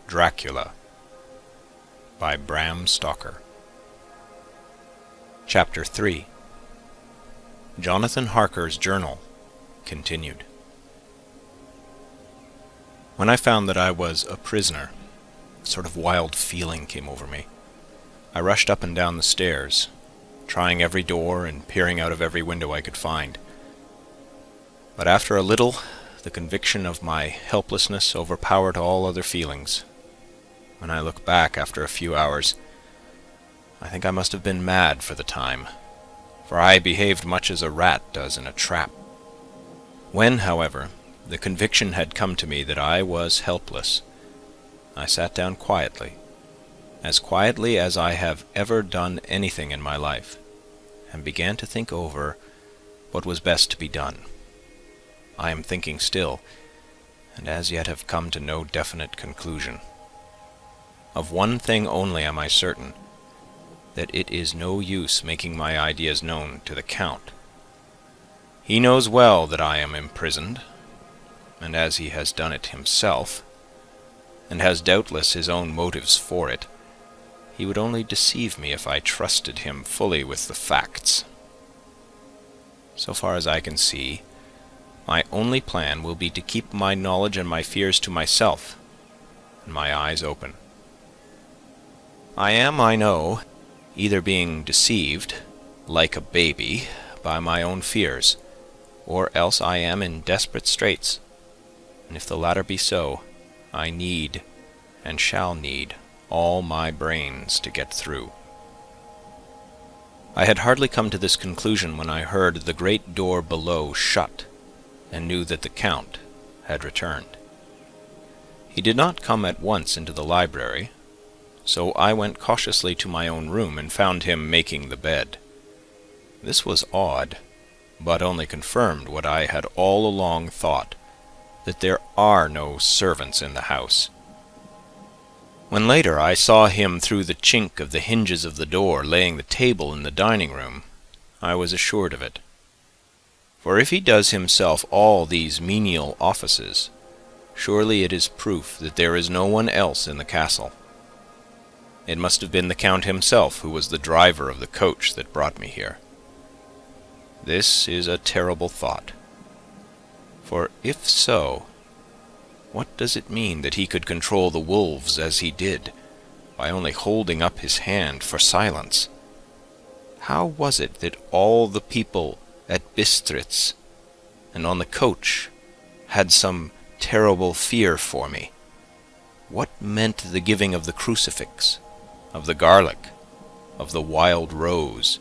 Dracula by Bram Stoker. Chapter 3. Jonathan Harker's Journal continued. When I found that I was a prisoner, a sort of wild feeling came over me. I rushed up and down the stairs, trying every door and peering out of every window I could find. But after a little, the conviction of my helplessness overpowered all other feelings. When I look back after a few hours, I think I must have been mad for the time, for I behaved much as a rat does in a trap. When, however, the conviction had come to me that I was helpless, I sat down quietly as I have ever done anything in my life, and began to think over what was best to be done. I am thinking still, and as yet have come to no definite conclusion. Of one thing only am I certain, that it is no use making my ideas known to the Count. He knows well that I am imprisoned, and as he has done it himself, and has doubtless his own motives for it, he would only deceive me if I trusted him fully with the facts. So far as I can see, my only plan will be to keep my knowledge and my fears to myself, and my eyes open. I am, I know, either being deceived, like a baby, by my own fears, or else I am in desperate straits, and if the latter be so, I need, and shall need, all my brains to get through. I had hardly come to this conclusion when I heard the great door below shut, and knew that the Count had returned. He did not come at once into the library, so I went cautiously to my own room and found him making the bed. This was odd, but only confirmed what I had all along thought, that there are no servants in the house. When later I saw him through the chink of the hinges of the door laying the table in the dining room, I was assured of it. For if he does himself all these menial offices, surely it is proof that there is no one else in the castle. It must have been the Count himself who was the driver of the coach that brought me here. This is a terrible thought. For if so, what does it mean that he could control the wolves as he did, by only holding up his hand for silence? How was it that all the people at Bistritz and on the coach had some terrible fear for me? What meant the giving of the crucifix, of the garlic, of the wild rose,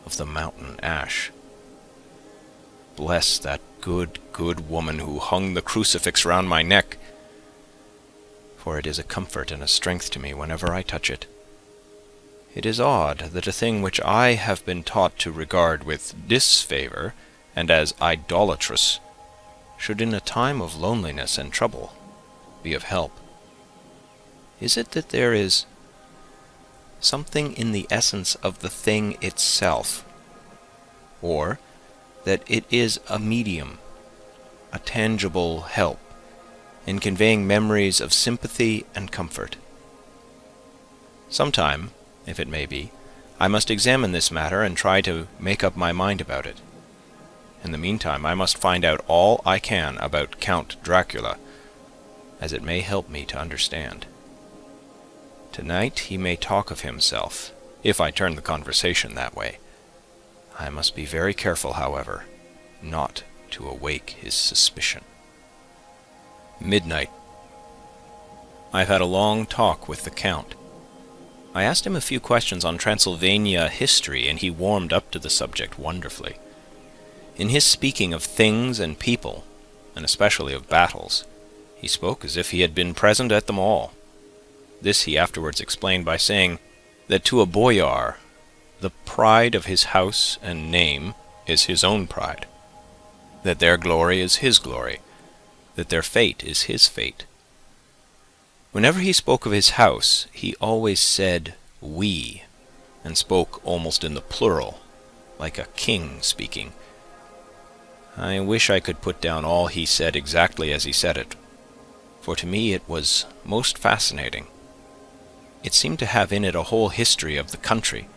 of the mountain ash? Bless that good woman who hung the crucifix round my neck, for it is a comfort and a strength to me whenever I touch it. It is odd that a thing which I have been taught to regard with disfavour and as idolatrous should in a time of loneliness and trouble be of help. Is it that there is something in the essence of the thing itself, or that it is a medium, a tangible help, in conveying memories of sympathy and comfort? Sometime, if it may be, I must examine this matter and try to make up my mind about it. In the meantime, I must find out all I can about Count Dracula, as it may help me to understand. Tonight he may talk of himself, if I turn the conversation that way. I must be very careful, however, not to awake his suspicion. Midnight. I've had a long talk with the Count. I asked him a few questions on Transylvania history, and he warmed up to the subject wonderfully. In his speaking of things and people, and especially of battles, he spoke as if he had been present at them all. This he afterwards explained by saying that to a boyar, the pride of his house and name is his own pride, that their glory is his glory, that their fate is his fate. Whenever he spoke of his house, he always said we, and spoke almost in the plural, like a king speaking. I wish I could put down all he said exactly as he said it, for to me it was most fascinating. It seemed to have in it a whole history of the country.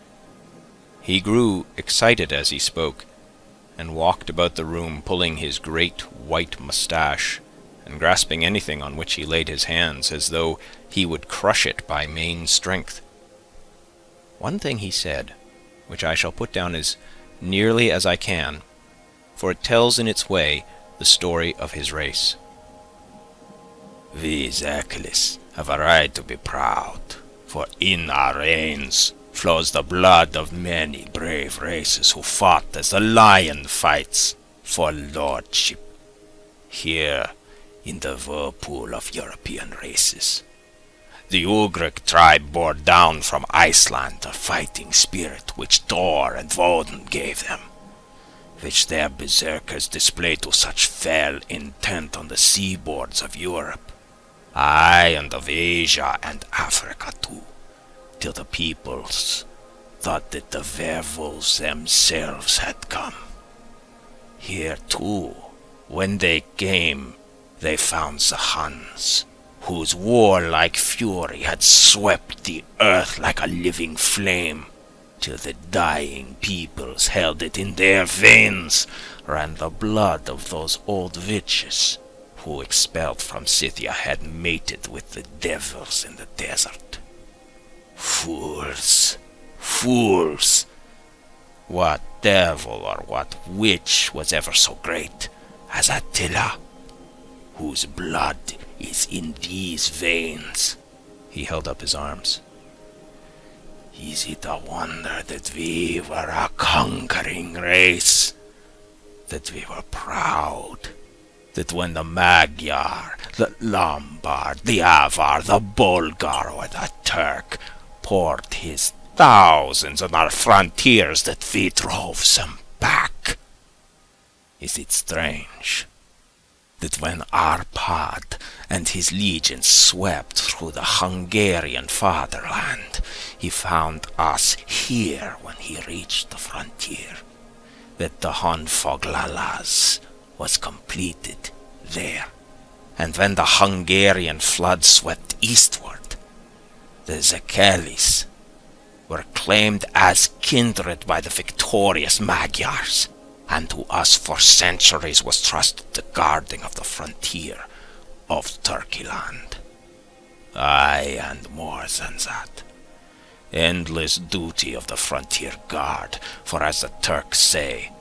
He grew excited as he spoke, and walked about the room pulling his great white moustache and grasping anything on which he laid his hands as though he would crush it by main strength. One thing he said, which I shall put down as nearly as I can, for it tells in its way the story of his race. We Dracula's have a right to be proud, for in our veins flows the blood of many brave races who fought as the lion fights for lordship. Here, in the whirlpool of European races, the Ugric tribe bore down from Iceland the fighting spirit which Thor and Woden gave them, which their berserkers displayed to such fell intent on the seaboards of Europe, aye, and of Asia and Africa too, till the peoples thought that the werewolves themselves had come. Here too, when they came, they found the Huns, whose warlike fury had swept the earth like a living flame, till the dying peoples held it in their veins, ran the blood of those old witches, who expelled from Scythia had mated with the devils in the desert. Fools! Fools! What devil or what witch was ever so great as Attila, whose blood is in these veins? He held up his arms. Is it a wonder that we were a conquering race? That we were proud? That when the Magyar, the Lombard, the Avar, the Bulgar, or the Turk poured his thousands on our frontiers, that we drove them back? Is it strange that when Arpad and his legions swept through the Hungarian fatherland, he found us here when he reached the frontier, that the Honfoglalas was completed there, and when the Hungarian flood swept eastward, the Zekelis were claimed as kindred by the victorious Magyars, and to us for centuries was trusted the guarding of the frontier of Turkeyland. Aye, and more than that, endless duty of the frontier guard, for as the Turks say,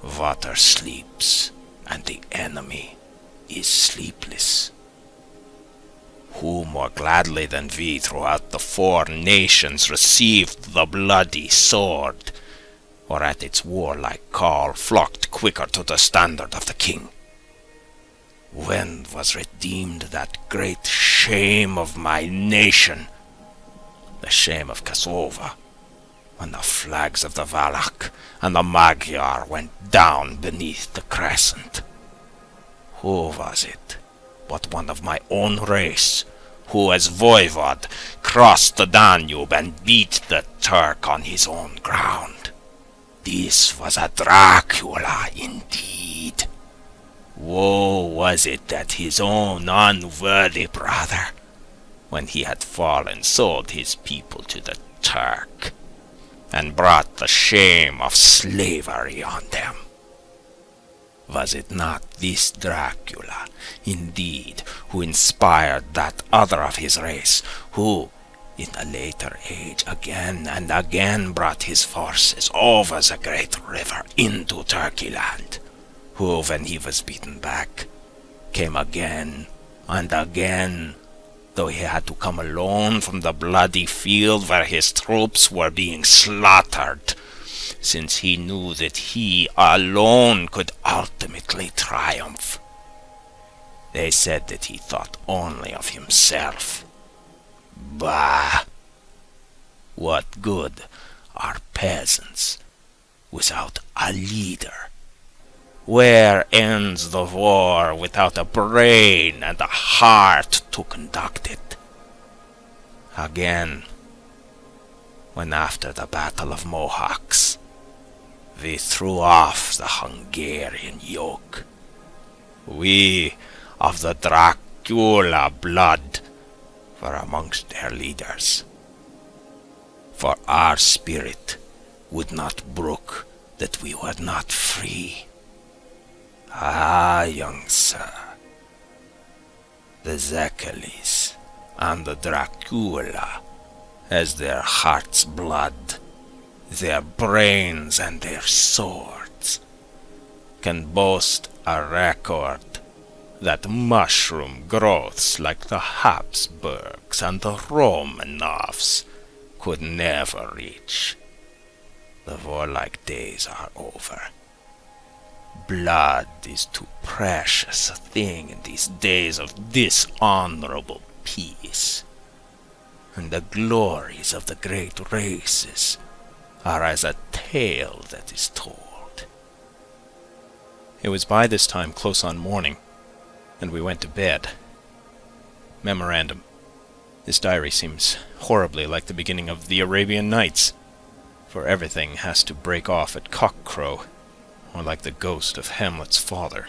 water sleeps, and the enemy is sleepless. Who more gladly than we throughout the 4 nations received the bloody sword, or at its warlike call flocked quicker to the standard of the king? When was redeemed that great shame of my nation, the shame of Kosova, when the flags of the Valak and the Magyar went down beneath the crescent? Who was it but one of my own race, who as voivod crossed the Danube and beat the Turk on his own ground? This was a Dracula indeed. Woe was it that his own unworthy brother, when he had fallen, sold his people to the Turk, and brought the shame of slavery on them. Was it not this Dracula, indeed, who inspired that other of his race, who, in a later age, again and again brought his forces over the great river into Turkeyland, who, when he was beaten back, came again and again, though he had to come alone from the bloody field where his troops were being slaughtered, since he knew that he alone could ultimately triumph. They said that he thought only of himself. Bah! What good are peasants without a leader? Where ends the war without a brain and a heart to conduct it? Again, when after the Battle of Mohawks, we threw off the Hungarian yoke, we of the Dracula Dracula blood were amongst their leaders. For our spirit would not brook that we were not free. Ah, young sir, the Zekelis and the Dracula, as their heart's blood, their brains and their swords, can boast a record that mushroom growths like the Habsburgs and the Romanovs could never reach. The warlike days are over. Blood is too precious a thing in these days of dishonorable peace, and the glories of the great races are as a tale that is told. It was by this time close on morning, and we went to bed. Memorandum. This diary seems horribly like the beginning of the Arabian Nights, for everything has to break off at cock-crow, or like the ghost of Hamlet's father.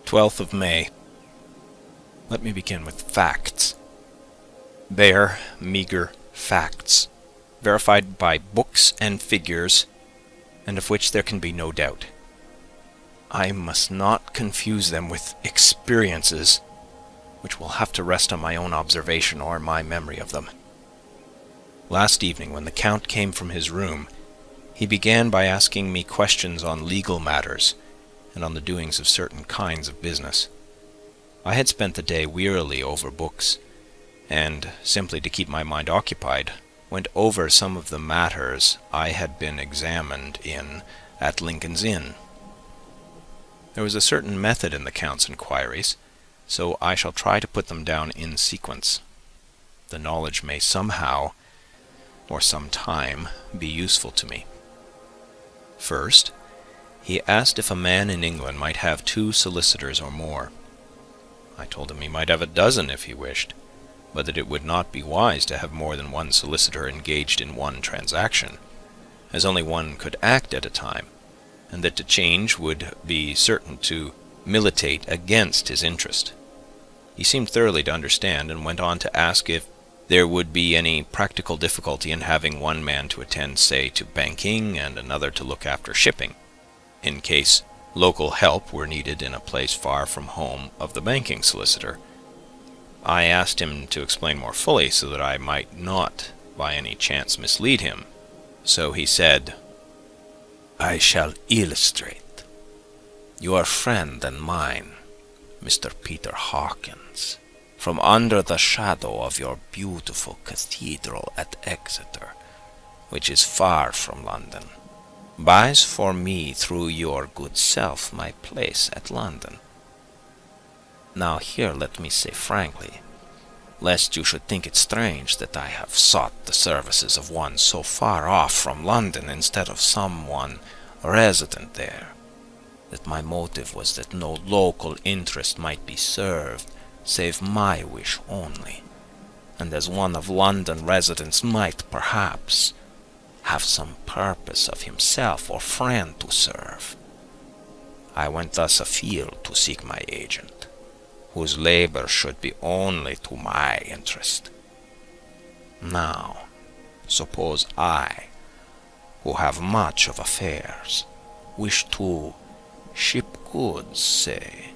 12th of May. Let me begin with facts. Bare, meager facts, verified by books and figures, and of which there can be no doubt. I must not confuse them with experiences, which will have to rest on my own observation or my memory of them. Last evening, when the Count came from his room, he began by asking me questions on legal matters and on the doings of certain kinds of business. I had spent the day wearily over books, and, simply to keep my mind occupied, went over some of the matters I had been examined in at Lincoln's Inn. There was a certain method in the Count's inquiries, so I shall try to put them down in sequence. The knowledge may somehow, or some time, be useful to me. First, he asked if a man in England might have 2 solicitors or more. I told him he might have a dozen if he wished, but that it would not be wise to have more than 1 solicitor engaged in one transaction, as only one could act at a time, and that to change would be certain to militate against his interest. He seemed thoroughly to understand, and went on to ask if there would be any practical difficulty in having one man to attend, say, to banking, and another to look after shipping, in case local help were needed in a place far from home of the banking solicitor. I asked him to explain more fully, so that I might not by any chance mislead him. So he said, "I shall illustrate. Your friend and mine, Mr. Peter Hawkins, from under the shadow of your beautiful cathedral at Exeter, which is far from London, buys for me through your good self my place at London. Now here let me say frankly, lest you should think it strange that I have sought the services of one so far off from London instead of someone resident there, that my motive was that no local interest might be served, save my wish only, and as one of London residents might, perhaps, have some purpose of himself or friend to serve. I went thus afield to seek my agent, whose labor should be only to my interest. Now, suppose I, who have much of affairs, wish to ship goods, say,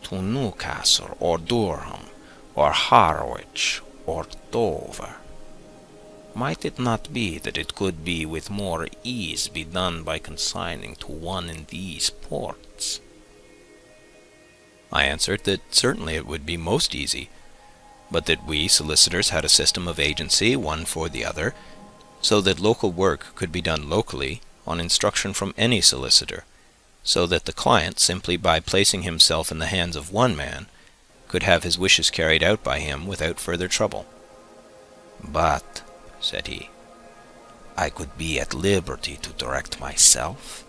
to Newcastle or Durham or Harwich or Dover. Might it not be that it could be with more ease be done by consigning to one in these ports?" I answered that certainly it would be most easy, but that we solicitors had a system of agency, one for the other, so that local work could be done locally on instruction from any solicitor, so that the client, simply by placing himself in the hands of one man, could have his wishes carried out by him without further trouble. "But," said he, "I could be at liberty to direct myself.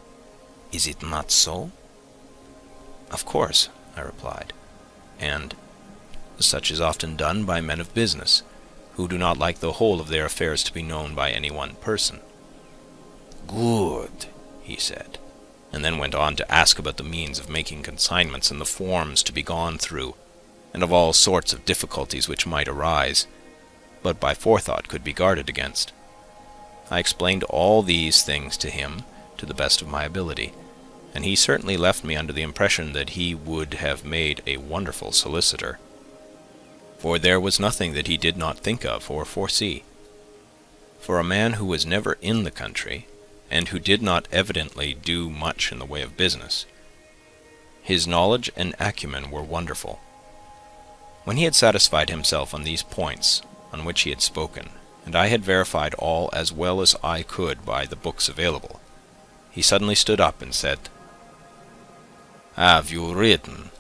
Is it not so?" "Of course," I replied, "and such is often done by men of business, who do not like the whole of their affairs to be known by any one person." "Good," he said, and then went on to ask about the means of making consignments and the forms to be gone through, and of all sorts of difficulties which might arise, but by forethought could be guarded against. I explained all these things to him to the best of my ability, and he certainly left me under the impression that he would have made a wonderful solicitor, for there was nothing that he did not think of or foresee. For a man who was never in the country, and who did not evidently do much in the way of business, his knowledge and acumen were wonderful. When he had satisfied himself on these points on which he had spoken, and I had verified all as well as I could by the books available, he suddenly stood up and said, "Have you written,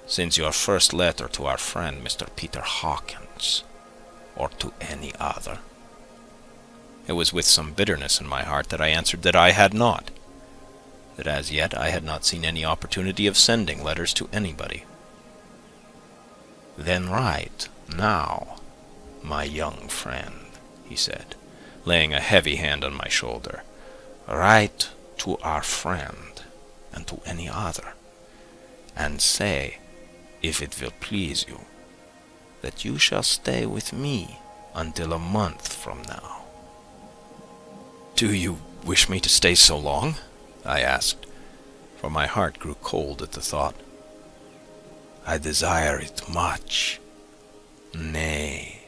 since your first letter to our friend Mr. Peter Hawkins, or to any other?" It was with some bitterness in my heart that I answered that I had not, that as yet I had not seen any opportunity of sending letters to anybody. "Then write now, my young friend," he said, laying a heavy hand on my shoulder. "Write to our friend, and to any other, and say, if it will please you, that you shall stay with me until a month from now." "Do you wish me to stay so long?" I asked, for my heart grew cold at the thought. "I desire it much. Nay,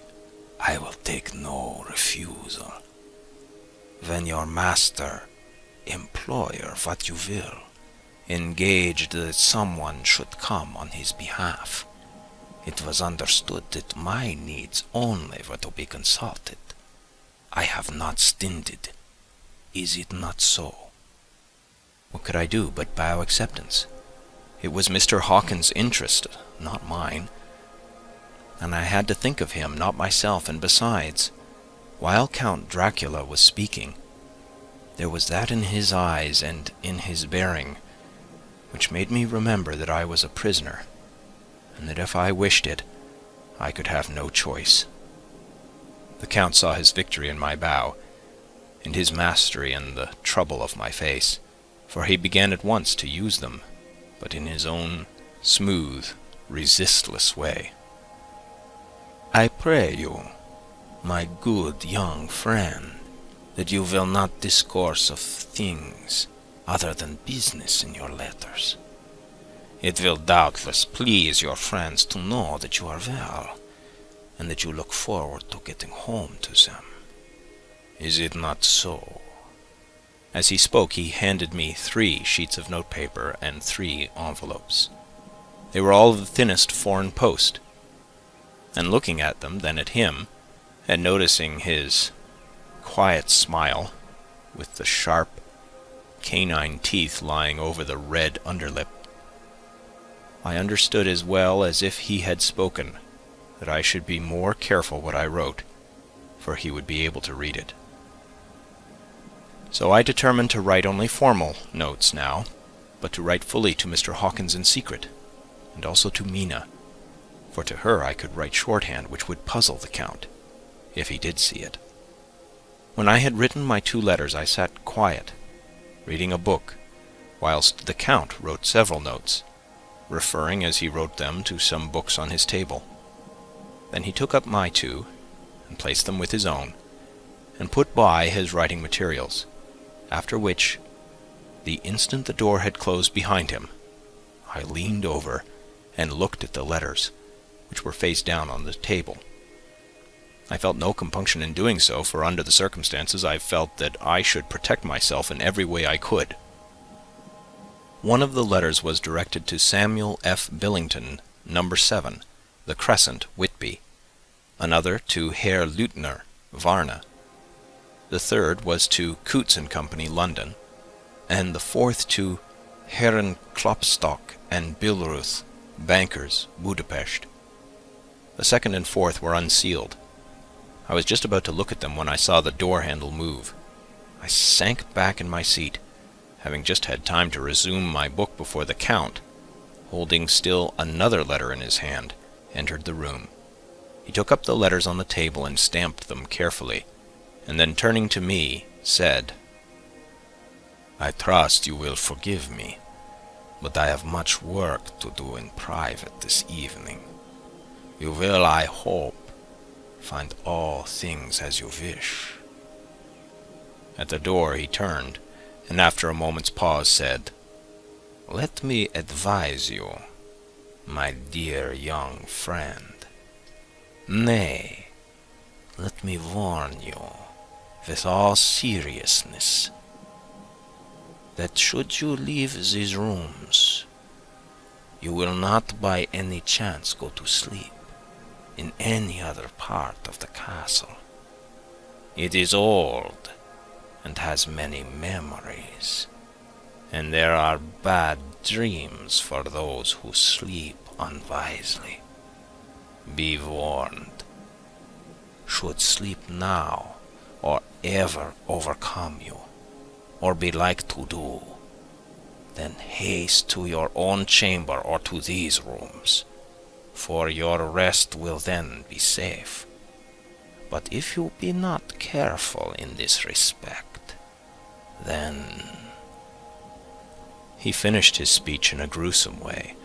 I will take no refusal. When your master, employer, what you will, engaged that someone should come on his behalf, it was understood that my needs only were to be consulted. I have not stinted. Is it not so?" What could I do but bow acceptance? It was Mr. Hawkins' interest, not mine, and I had to think of him, not myself, and besides, while Count Dracula was speaking, there was that in his eyes and in his bearing which made me remember that I was a prisoner, and that if I wished it, I could have no choice. The Count saw his victory in my bow, and his mastery in the trouble of my face, for he began at once to use them, but in his own smooth, resistless way. "I pray you, my good young friend, that you will not discourse of things other than business in your letters. It will doubtless please your friends to know that you are well, and that you look forward to getting home to them. Is it not so?" As he spoke, he handed me 3 sheets of notepaper and 3 envelopes. They were all of the thinnest foreign post, and looking at them, then at him, and noticing his quiet smile, with the sharp canine teeth lying over the red underlip, I understood as well as if he had spoken that I should be more careful what I wrote, for he would be able to read it. So I determined to write only formal notes now, but to write fully to Mr. Hawkins in secret, and also to Mina, for to her I could write shorthand which would puzzle the Count, if he did see it. When I had written my 2 letters, I sat quiet, reading a book, whilst the Count wrote several notes, referring as he wrote them to some books on his table. Then he took up my 2, and placed them with his own, and put by his writing materials, after which, the instant the door had closed behind him, I leaned over and looked at the letters, which were face down on the table. I felt no compunction in doing so, for under the circumstances I felt that I should protect myself in every way I could. One of the letters was directed to Samuel F. Billington, No. 7, The Crescent, Whitby. Another to Herr Leutner, Varna. The third was to Coutts and Company, London, and the fourth to Herren Klopstock and Billruth, bankers, Budapest. The second and fourth were unsealed. I was just about to look at them when I saw the door-handle move. I sank back in my seat, having just had time to resume my book before the Count, holding still another letter in his hand, entered the room. He took up the letters on the table and stamped them carefully, and then turning to me, said, "I trust you will forgive me, but I have much work to do in private this evening. You will, I hope, find all things as you wish." At the door he turned, and after a moment's pause said, "Let me advise you, my dear young friend. Nay, let me warn you, with all seriousness, that should you leave these rooms, you will not by any chance go to sleep in any other part of the castle. It is old and has many memories, and there are bad dreams for those who sleep unwisely. Be warned. Should sleep now or ever overcome you, or be like to do, then haste to your own chamber or to these rooms, for your rest will then be safe. But if you be not careful in this respect, then—" He finished his speech in a gruesome way,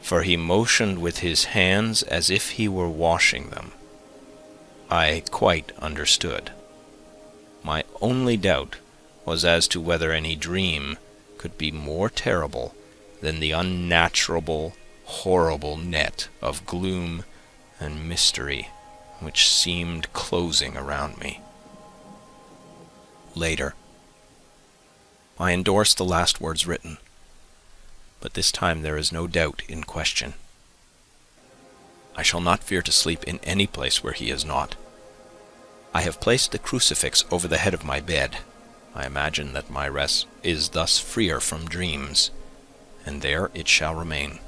for he motioned with his hands as if he were washing them. I quite understood. My only doubt was as to whether any dream could be more terrible than the unnatural, horrible net of gloom and mystery which seemed closing around me. Later, I endorse the last words written, but this time there is no doubt in question. I shall not fear to sleep in any place where he is not. I have placed the crucifix over the head of my bed. I imagine that my rest is thus freer from dreams, and there it shall remain.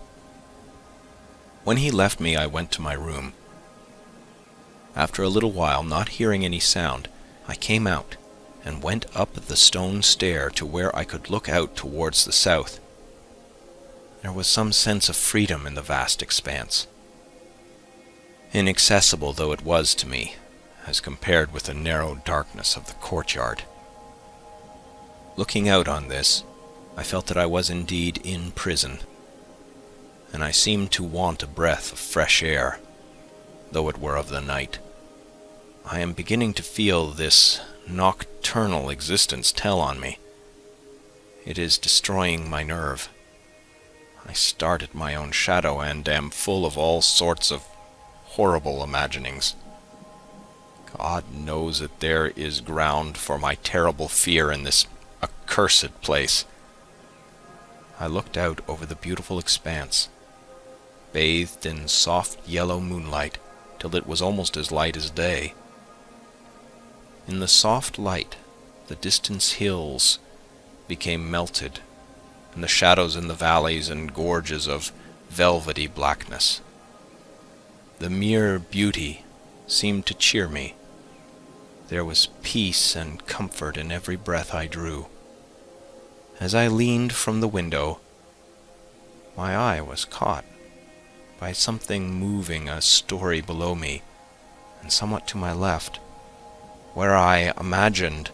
When he left me, I went to my room. After a little while, not hearing any sound, I came out and went up the stone stair to where I could look out towards the south. There was some sense of freedom in the vast expanse, inaccessible though it was to me, as compared with the narrow darkness of the courtyard. Looking out on this, I felt that I was indeed in prison, and I seemed to want a breath of fresh air, though it were of the night. I am beginning to feel this nocturnal existence tell on me. It is destroying my nerve. I start at my own shadow and am full of all sorts of horrible imaginings. God knows that there is ground for my terrible fear in this accursed place. I looked out over the beautiful expanse, bathed in soft yellow moonlight, till it was almost as light as day. In the soft light, the distant hills became melted, and the shadows in the valleys and gorges of velvety blackness. The mere beauty seemed to cheer me. There was peace and comfort in every breath I drew. As I leaned from the window, my eye was caught by something moving a story below me and somewhat to my left, where I imagined,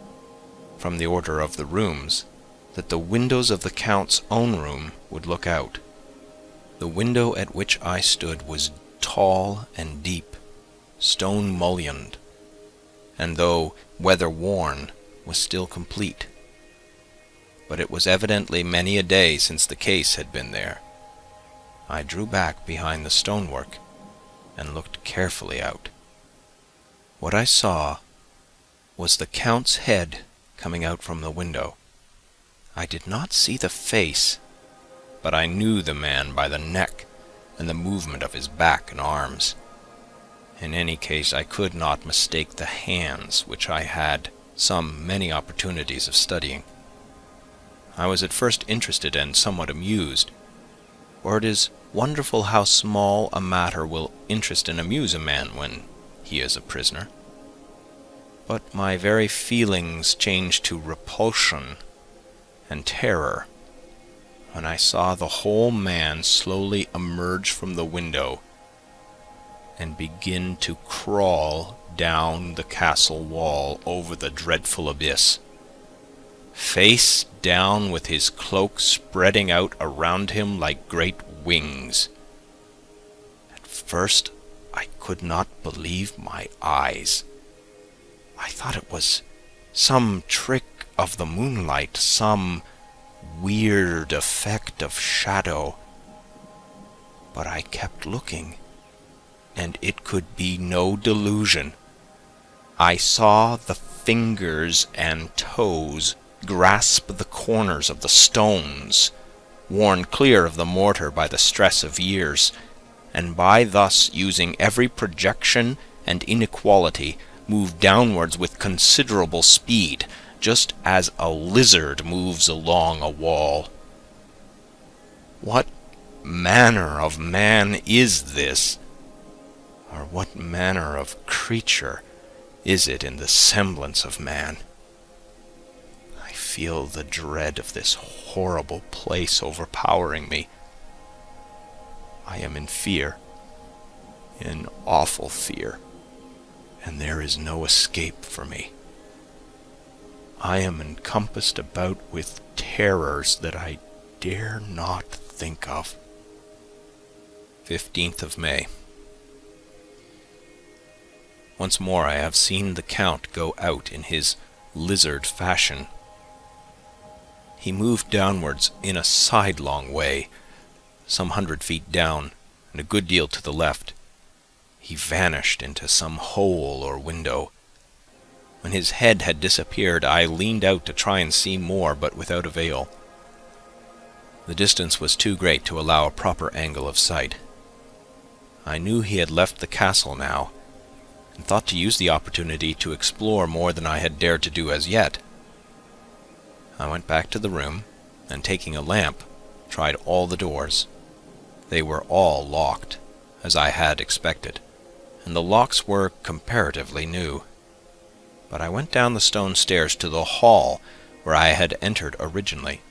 from the order of the rooms, that the windows of the Count's own room would look out. The window at which I stood was tall and deep, stone-mullioned, and though weather-worn, was still complete. But it was evidently many a day since the case had been there. I drew back behind the stonework and looked carefully out. What I saw was the Count's head coming out from the window. I did not see the face, but I knew the man by the neck and the movement of his back and arms. In any case, I could not mistake the hands which I had many opportunities of studying. I was at first interested and somewhat amused, for it is wonderful how small a matter will interest and amuse a man when he is a prisoner. But my very feelings changed to repulsion and terror when I saw the whole man slowly emerge from the window and begin to crawl down the castle wall over the dreadful abyss, face down, with his cloak spreading out around him like great wings. At first I could not believe my eyes. I thought it was some trick of the moonlight, some weird effect of shadow. But I kept looking, and it could be no delusion. I saw the fingers and toes grasp the corners of the stones, worn clear of the mortar by the stress of years, and by thus using every projection and inequality, move downwards with considerable speed, just as a lizard moves along a wall. What manner of man is this? Or what manner of creature is it in the semblance of man? I feel the dread of this horrible place overpowering me. I am in fear, in awful fear, and there is no escape for me. I am encompassed about with terrors that I dare not think of. 15th of May. Once more I have seen the Count go out in his lizard fashion. He moved downwards in a sidelong way, some 100 feet down, and a good deal to the left. He vanished into some hole or window. When his head had disappeared, I leaned out to try and see more, but without avail. The distance was too great to allow a proper angle of sight. I knew he had left the castle now, and thought to use the opportunity to explore more than I had dared to do as yet. I went back to the room, and taking a lamp, tried all the doors. They were all locked, as I had expected, and the locks were comparatively new. But I went down the stone stairs to the hall where I had entered originally.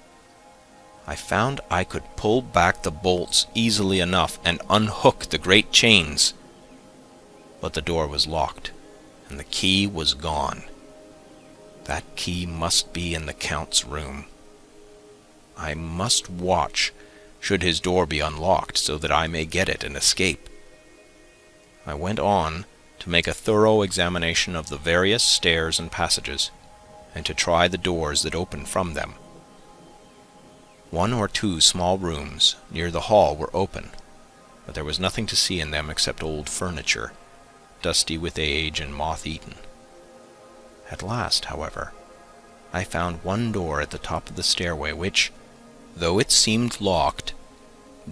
I found I could pull back the bolts easily enough and unhook the great chains. But the door was locked, and the key was gone. That key must be in the Count's room. I must watch, should his door be unlocked, so that I may get it and escape. I went on to make a thorough examination of the various stairs and passages, and to try the doors that opened from them. 1 or 2 small rooms near the hall were open, but there was nothing to see in them except old furniture, dusty with age and moth-eaten. At last, however, I found one door at the top of the stairway which, though it seemed locked,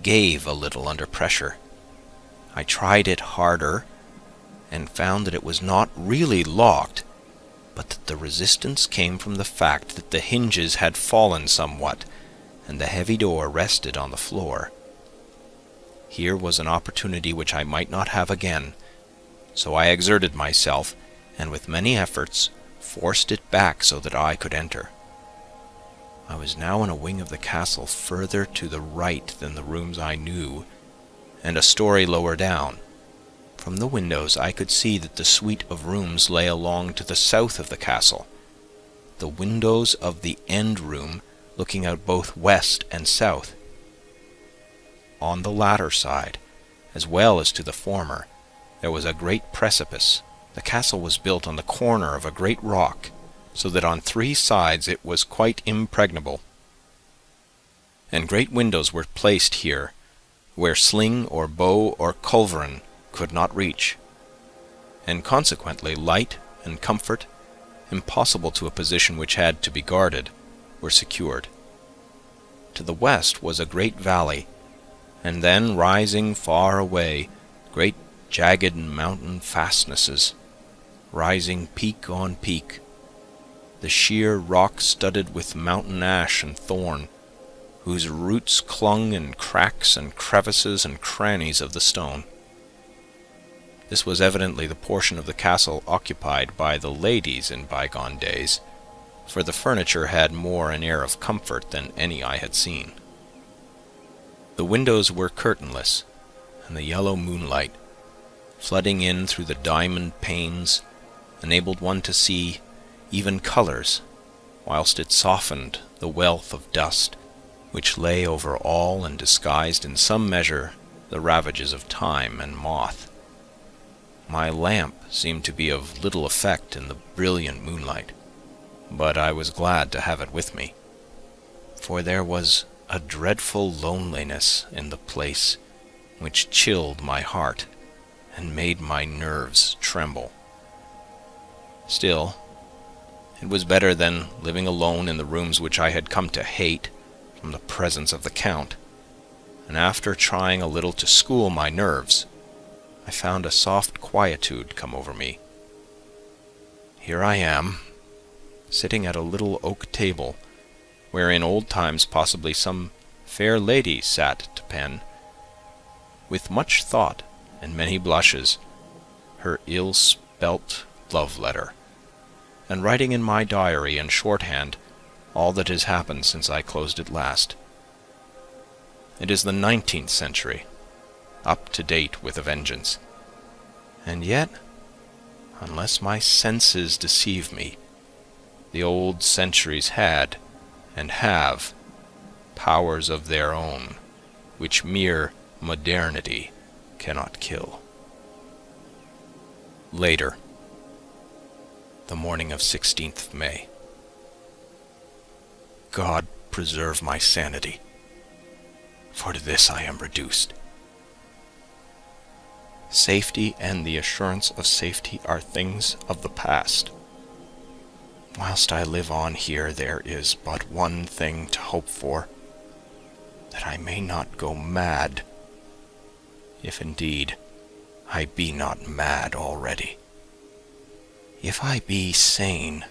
gave a little under pressure. I tried it harder, and found that it was not really locked, but that the resistance came from the fact that the hinges had fallen somewhat, and the heavy door rested on the floor. Here was an opportunity which I might not have again, so I exerted myself, and with many efforts forced it back so that I could enter. I was now in a wing of the castle further to the right than the rooms I knew, and a story lower down. From the windows I could see that the suite of rooms lay along to the south of the castle, the windows of the end room looking out both west and south. On the latter side, as well as to the former, there was a great precipice. The castle was built on the corner of a great rock, so that on 3 sides it was quite impregnable, and great windows were placed here, where sling or bow or culverin could not reach, and consequently light and comfort, impossible to a position which had to be guarded, were secured. To the west was a great valley, and then rising far away, great jagged mountain fastnesses, rising peak on peak, the sheer rock studded with mountain ash and thorn, whose roots clung in cracks and crevices and crannies of the stone. This was evidently the portion of the castle occupied by the ladies in bygone days, for the furniture had more an air of comfort than any I had seen. The windows were curtainless, and the yellow moonlight, flooding in through the diamond panes, enabled one to see even colours, whilst it softened the wealth of dust which lay over all and disguised in some measure the ravages of time and moth. My lamp seemed to be of little effect in the brilliant moonlight, but I was glad to have it with me, for there was a dreadful loneliness in the place which chilled my heart and made my nerves tremble. Still, it was better than living alone in the rooms which I had come to hate from the presence of the Count, and after trying a little to school my nerves, I found a soft quietude come over me. Here I am, sitting at a little oak table, where in old times possibly some fair lady sat to pen, with much thought and many blushes, her ill-spelt love letter, and writing in my diary in shorthand all that has happened since I closed it last. It is the 19th century, up to date with a vengeance, and yet, unless my senses deceive me, the old centuries had, and have, powers of their own, which mere modernity cannot kill. Later, the morning of 16th May. God preserve my sanity, for to this I am reduced. Safety and the assurance of safety are things of the past. Whilst I live on here, there is but one thing to hope for, that I may not go mad, if indeed I be not mad already. If I be sane,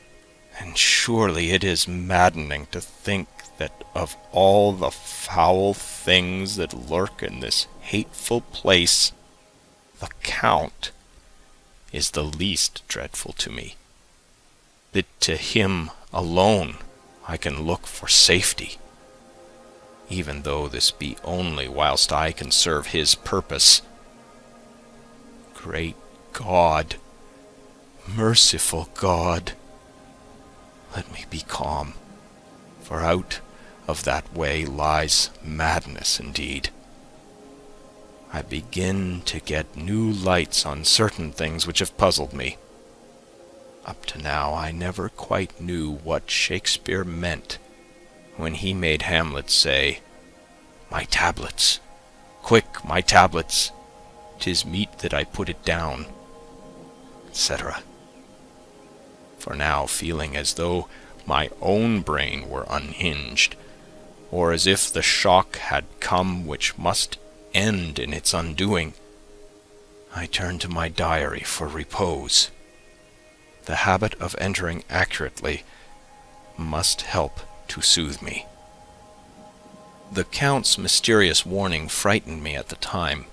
then surely it is maddening to think that of all the foul things that lurk in this hateful place, the Count is the least dreadful to me, that to him alone I can look for safety, even though this be only whilst I can serve his purpose. Great God, merciful God, let me be calm, for out of that way lies madness indeed. I begin to get new lights on certain things which have puzzled me. Up to now I never quite knew what Shakespeare meant when he made Hamlet say, "My tablets, quick, my tablets, 'tis meet that I put it down," etc. For now, feeling as though my own brain were unhinged, or as if the shock had come which must end in its undoing, I turn to my diary for repose. The habit of entering accurately must help to soothe me. The Count's mysterious warning frightened me at the time.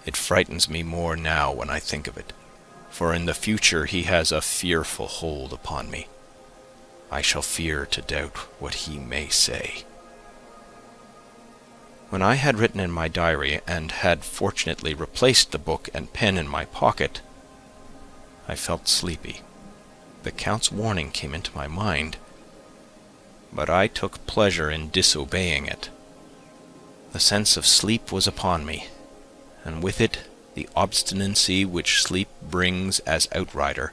It frightens me more now when I think of it, for in the future he has a fearful hold upon me. I shall fear to doubt what he may say. When I had written in my diary, and had fortunately replaced the book and pen in my pocket, I felt sleepy. The Count's warning came into my mind, but I took pleasure in disobeying it. The sense of sleep was upon me, and with it the obstinacy which sleep brings as outrider.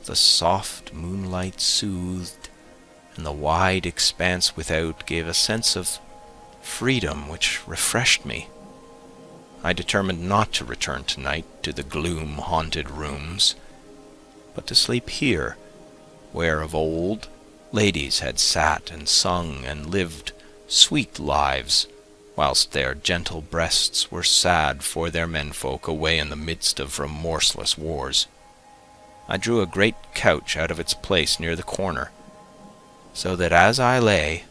The soft moonlight soothed, and the wide expanse without gave a sense of freedom which refreshed me. I determined not to return tonight to the gloom-haunted rooms, but to sleep here, where of old ladies had sat and sung and lived sweet lives, whilst their gentle breasts were sad for their menfolk away in the midst of remorseless wars. I drew a great couch out of its place near the corner, so that as I lay,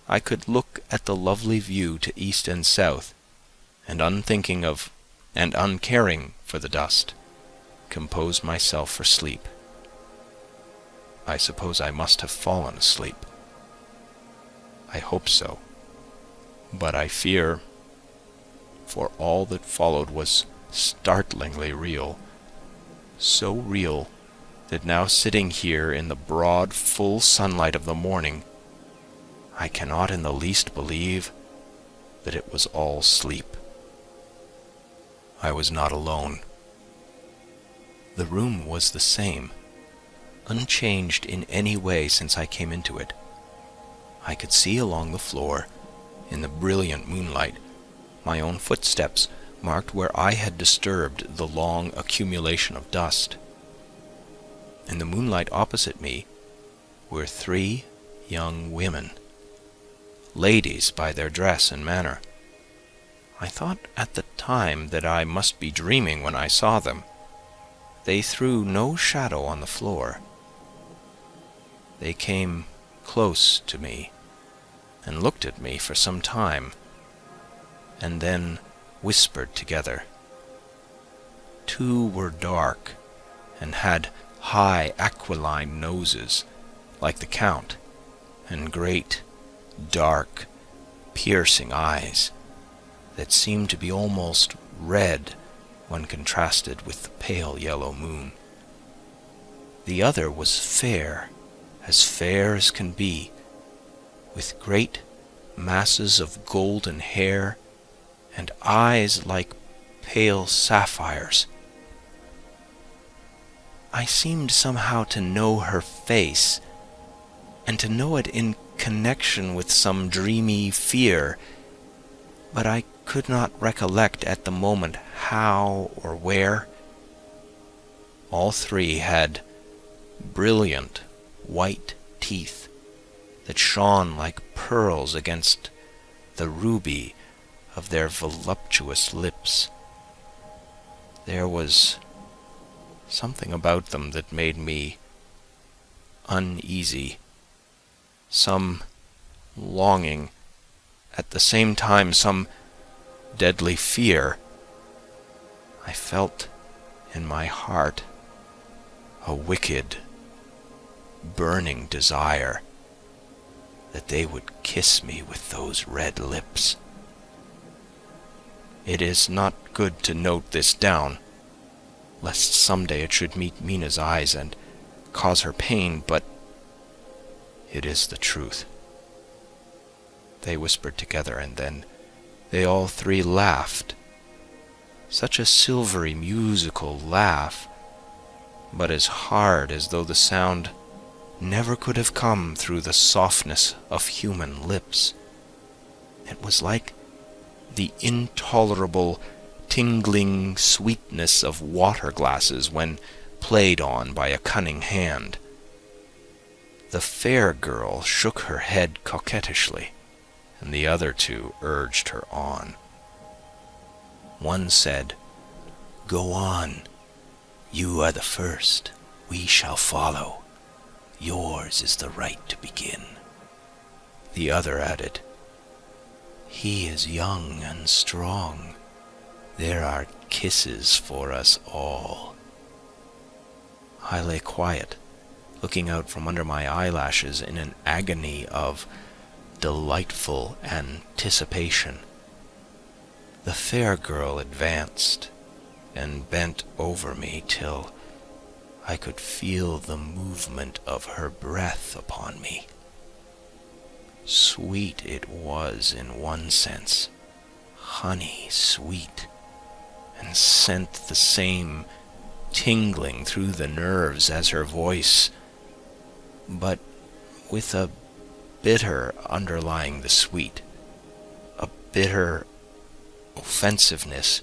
I could look at the lovely view to east and south, and unthinking of and uncaring for the dust, compose myself for sleep. I suppose I must have fallen asleep. I hope so, but I fear, for all that followed was startlingly real, so real that now sitting here in the broad, full sunlight of the morning, I cannot in the least believe that it was all sleep. I was not alone. The room was the same, unchanged in any way since I came into it. I could see along the floor, in the brilliant moonlight, my own footsteps marked where I had disturbed the long accumulation of dust. In the moonlight opposite me were 3 young women, ladies by their dress and manner. I thought at the time that I must be dreaming when I saw them. They threw no shadow on the floor. They came close to me and looked at me for some time, and then whispered together. 2 were dark and had high aquiline noses, like the Count, and great, dark, piercing eyes that seemed to be almost red when contrasted with the pale yellow moon. The other was fair as can be, with great masses of golden hair and eyes like pale sapphires. I seemed somehow to know her face, and to know it in connection with some dreamy fear, but I could not recollect at the moment how or where. All 3 had brilliant white teeth that shone like pearls against the ruby of their voluptuous lips. There was something about them that made me uneasy, some longing, at the same time some deadly fear. I felt in my heart a wicked, burning desire that they would kiss me with those red lips. It is not good to note this down, lest someday it should meet Mina's eyes and cause her pain, but it is the truth. They whispered together, and then they all 3 laughed. Such a silvery, musical laugh, but as hard as though the sound never could have come through the softness of human lips. It was like the intolerable tingling sweetness of water glasses when played on by a cunning hand. The fair girl shook her head coquettishly, and the other 2 urged her on. One said, "Go on, you are the first, we shall follow. Yours is the right to begin." The other added, "He is young and strong. There are kisses for us all." I lay quiet, looking out from under my eyelashes in an agony of delightful anticipation. The fair girl advanced and bent over me till I could feel the movement of her breath upon me. Sweet it was in one sense, honey sweet, and sent the same tingling through the nerves as her voice, but with a bitter underlying the sweet, a bitter offensiveness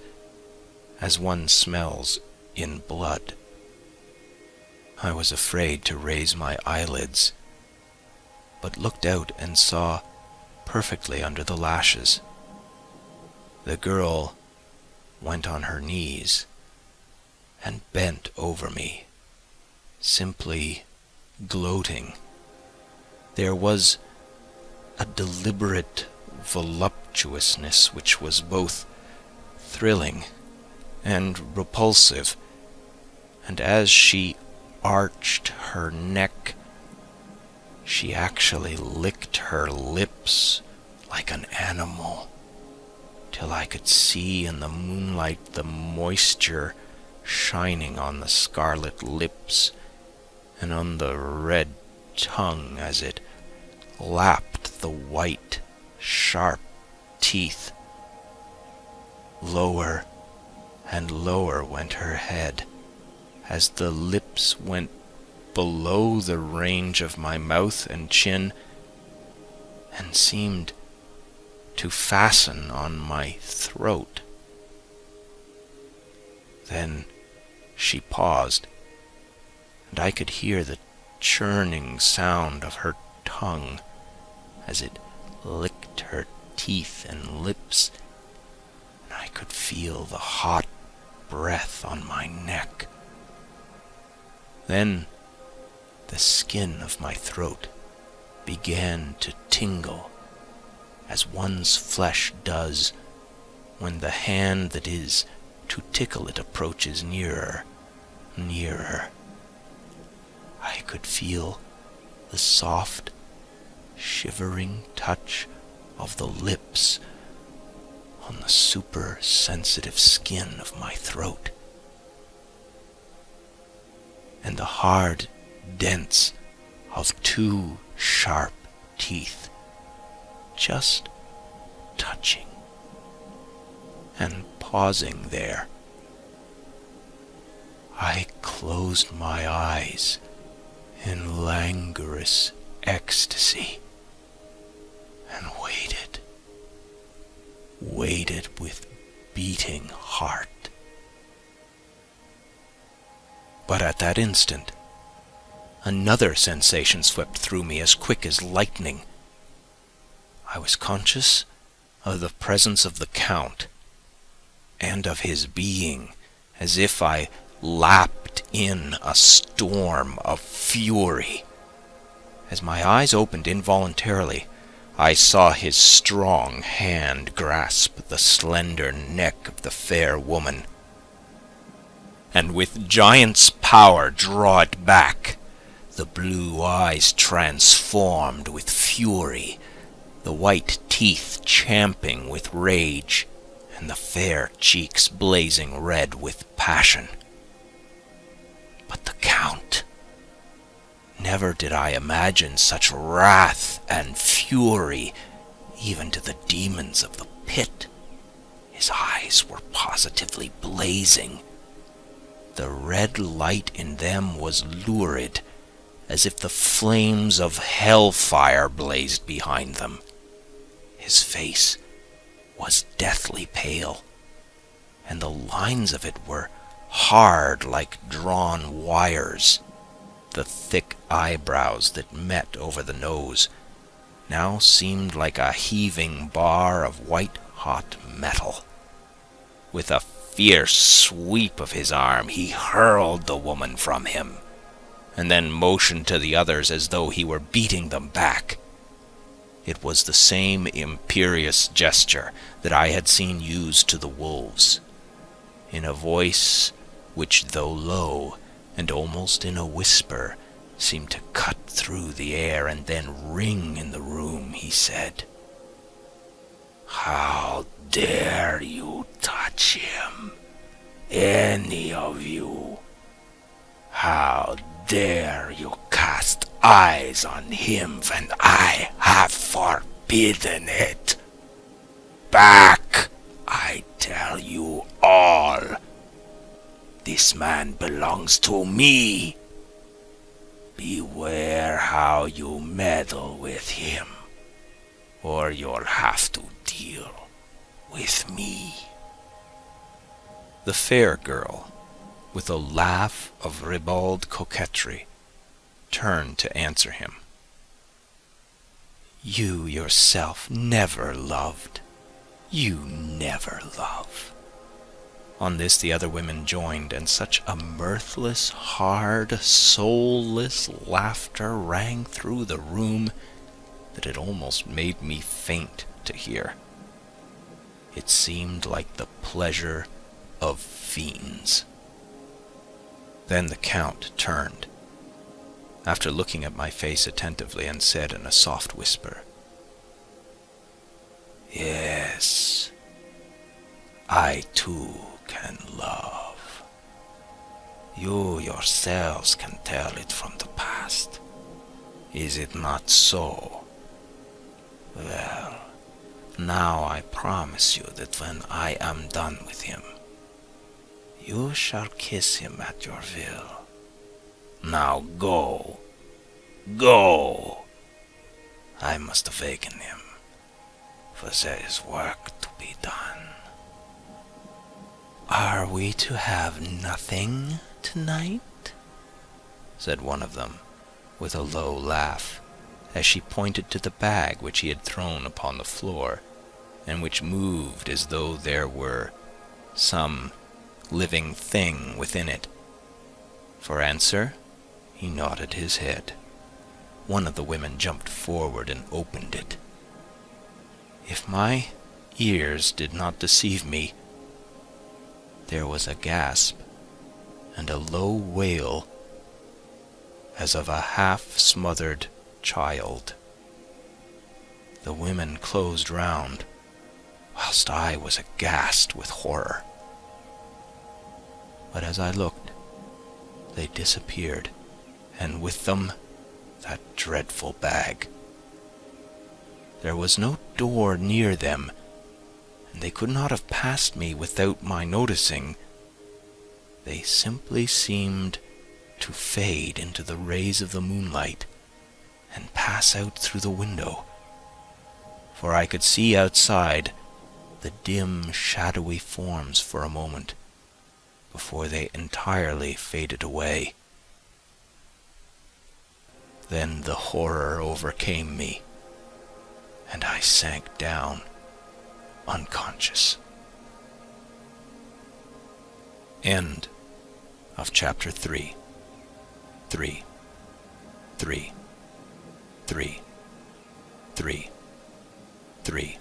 as one smells in blood. I was afraid to raise my eyelids, but looked out and saw perfectly under the lashes. The girl went on her knees and bent over me, simply gloating. There was a deliberate voluptuousness which was both thrilling and repulsive, and as she arched her neck, she actually licked her lips like an animal, till I could see in the moonlight the moisture shining on the scarlet lips and on the red tongue as it lapped the white, sharp teeth. Lower and lower went her head as the lips went below the range of my mouth and chin and seemed to fasten on my throat. Then she paused, and I could hear the churning sound of her tongue as it licked her teeth and lips, and I could feel the hot breath on my neck. Then the skin of my throat began to tingle, as one's flesh does when the hand that is to tickle it approaches nearer, nearer. I could feel the soft, shivering touch of the lips on the super-sensitive skin of my throat, and the hard dents of two sharp teeth just touching and pausing there. I closed my eyes in languorous ecstasy and waited with beating heart. But at that instant, another sensation swept through me as quick as lightning. I was conscious of the presence of the Count and of his being, as if I lapped in a storm of fury. As my eyes opened involuntarily, I saw his strong hand grasp the slender neck of the fair woman, and with giant's power draw it back, the blue eyes transformed with fury, the white teeth champing with rage, and the fair cheeks blazing red with passion. But the Count! Never did I imagine such wrath and fury, even to the demons of the pit. His eyes were positively blazing. The red light in them was lurid, as if the flames of hellfire blazed behind them. His face was deathly pale, and the lines of it were hard like drawn wires. The thick eyebrows that met over the nose now seemed like a heaving bar of white-hot metal. With a fierce sweep of his arm, he hurled the woman from him, and then motioned to the others as though he were beating them back. It was the same imperious gesture that I had seen used to the wolves. In a voice which, though low, and almost in a whisper, seemed to cut through the air and then ring in the room, he said, "How dare you touch him, any of you? How dare you cast eyes on him when I have forbidden it? Back, I tell you all. This man belongs to me. Beware how you meddle with him, or you'll have to deal with me." The fair girl, with a laugh of ribald coquetry, turned to answer him. "You yourself never loved. You never love." On this the other women joined, and such a mirthless, hard, soulless laughter rang through the room that it almost made me faint to hear. It seemed like the pleasure of fiends. Then the Count turned, after looking at my face attentively, and said in a soft whisper, "Yes, I too can love. You yourselves can tell it from the past. Is it not so? Well, now I promise you that when I am done with him, You shall kiss him at your will. Now go. Go! I must awaken him, for there is work to be done. Are we to have nothing tonight? Said one of them, with a low laugh, as she pointed to the bag which he had thrown upon the floor, and which moved as though there were some living thing within it. For answer, he nodded his head. One of the women jumped forward and opened it. If my ears did not deceive me, there was a gasp and a low wail as of a half-smothered child. The women closed round, whilst I was aghast with horror. But as I looked, they disappeared, and with them that dreadful bag. There was no door near them, and they could not have passed me without my noticing. They simply seemed to fade into the rays of the moonlight and pass out through the window, for I could see outside the dim, shadowy forms for a moment before they entirely faded away. Then the horror overcame me, and I sank down unconscious. End of chapter 3. 3. 3. 3. 3. 3.